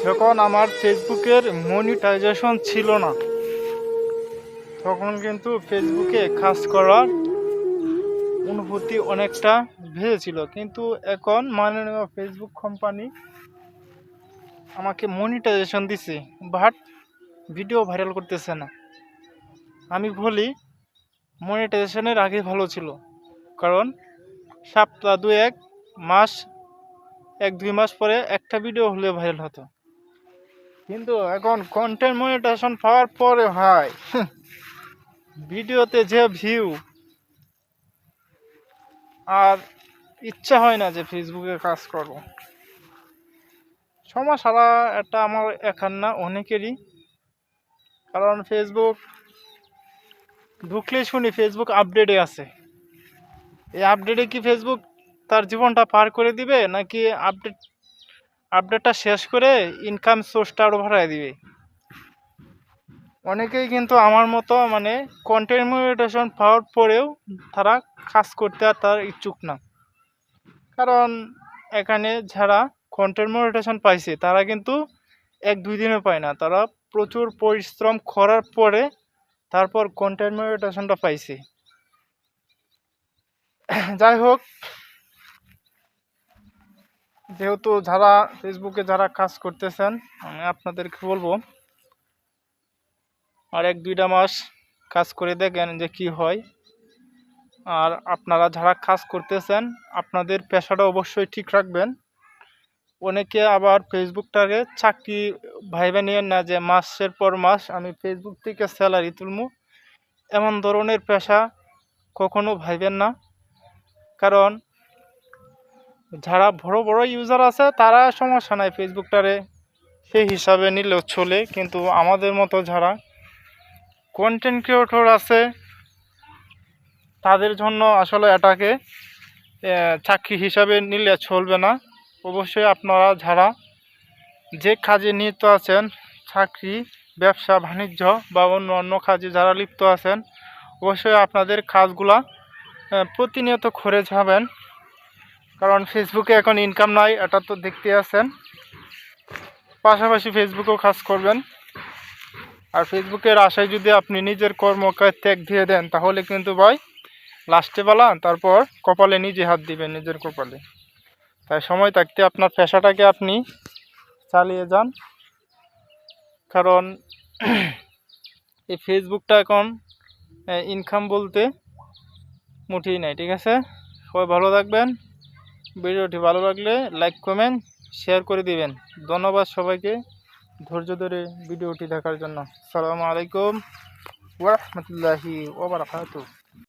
যখন আমার ফেসবুকের মনিটাইজেশন ছিল না, তখন কিন্তু ফেসবুকে কাজ করার অনুভূতি অনেকটা বেড়েছিল। কিন্তু এখন মাননীয় ফেসবুক কোম্পানি আমাকে মনিটাইজেশন দিছে, বাট ভিডিও ভাইরাল করতেছে না। আমি বলি মনিটাইজেশনের আগে ভালো ছিল, কারণ সপ্তাহ মাস 1-2 মাস পরে একটা ভিডিও হলে ভাইরাল হতো। কিন্তু এখন কন্টেন্ট মনিটাইজেশন পাওয়ার পরে ভাই ভিডিওতে যে ভিউ, আর ইচ্ছা হয় না যে ফেসবুকে কাজ করব। সমস্যা এটা আমার একার না, অনেকেরই। কারণ ফেসবুক ঢুকলেই শুনি ফেসবুক আপডেটে আছে। এই আপডেটে কি ফেসবুক তার জীবনটা পার করে দিবে, নাকি আপডেটটা শেষ করে ইনকাম সোর্সটা আরও বাড়ায় দিবে? অনেকেই কিন্তু আমার মতো মানে কন্টেন্ট মনিটাইজেশন পাওয়ার পরেও তারা কাজ করতে আর তার ইচ্ছুক না। কারণ এখানে যারা কন্টেন্ট মনিটাইজেশন পাইছে তারা কিন্তু 1-2 দিনে পায় না, তারা প্রচুর পরিশ্রম করার পরে তারপর কন্টেন্ট মনিটাইজেশনটা পাইছে। যাই হোক, যেহেতু যারা ফেসবুকে যারা কাজ করতেছেন, আমি আপনাদেরকে বলবো আর 1-2টা মাস কাজ করে দেখেন যে কি হয়। আর আপনারা যারা কাজ করতেছেন আপনাদের পেশাটা অবশ্যই ঠিক রাখবেন। অনেকে আবার ফেসবুকটাকে চাকরি ভাইবে নিয়েন না যে মাসের পর মাস আমি ফেসবুক থেকে স্যালারি তুলবো, এমন ধরনের পেশা কখনো ভাইবেন না। কারণ যারা বড় বড় ইউজার আছে তারা সমস্যা নাই, ফেসবুকটারে সেই হিসাবে নিলেও চলে। কিন্তু আমাদের মতো যারা কন্টেন্ট ক্রিয়েটর আছে তাদের জন্য আসলে এটাকে চাকরি হিসাবে নিলে চলবে না। অবশ্যই আপনারা যারা যে কাজে নিযুক্ত আছেন, চাকরি, ব্যবসা বাণিজ্য বা অন্য অন্য কাজে যারা লিপ্ত আছেন, অবশ্যই আপনাদের কাজগুলা প্রতিনিয়ত করে যাবেন। কারণ ফেসবুকে এখন ইনকাম নাই, এটা তো দেখতে আছেন। পাশাপাশি ফেসবুকেও কাজ করবেন। আর ফেসবুকের আশায় যদি আপনি নিজের কর্মকে ত্যাগ দিয়ে দেন, তাহলে কিন্তু ভাই লাস্টে বেলা তারপর কপালে নিজে হাত দিবেন, নিজের কপালে। তাই সময় থাকতে আপনার পেশাটাকে আপনি চালিয়ে যান। কারণ এই ফেসবুকটা এখন ইনকাম বলতে মুঠেই নাই। ঠিক আছে, সবাই ভালো থাকবেন। ভিডিওটি ভালো লাগলে লাইক, কমেন্ট, শেয়ার করে দিবেন। ধন্যবাদ সবাইকে ধৈর্য ধরে ভিডিওটি দেখার জন্য। আসসালামু আলাইকুম ওয়া রাহমাতুল্লাহি ওয়া বারাকাতুহু।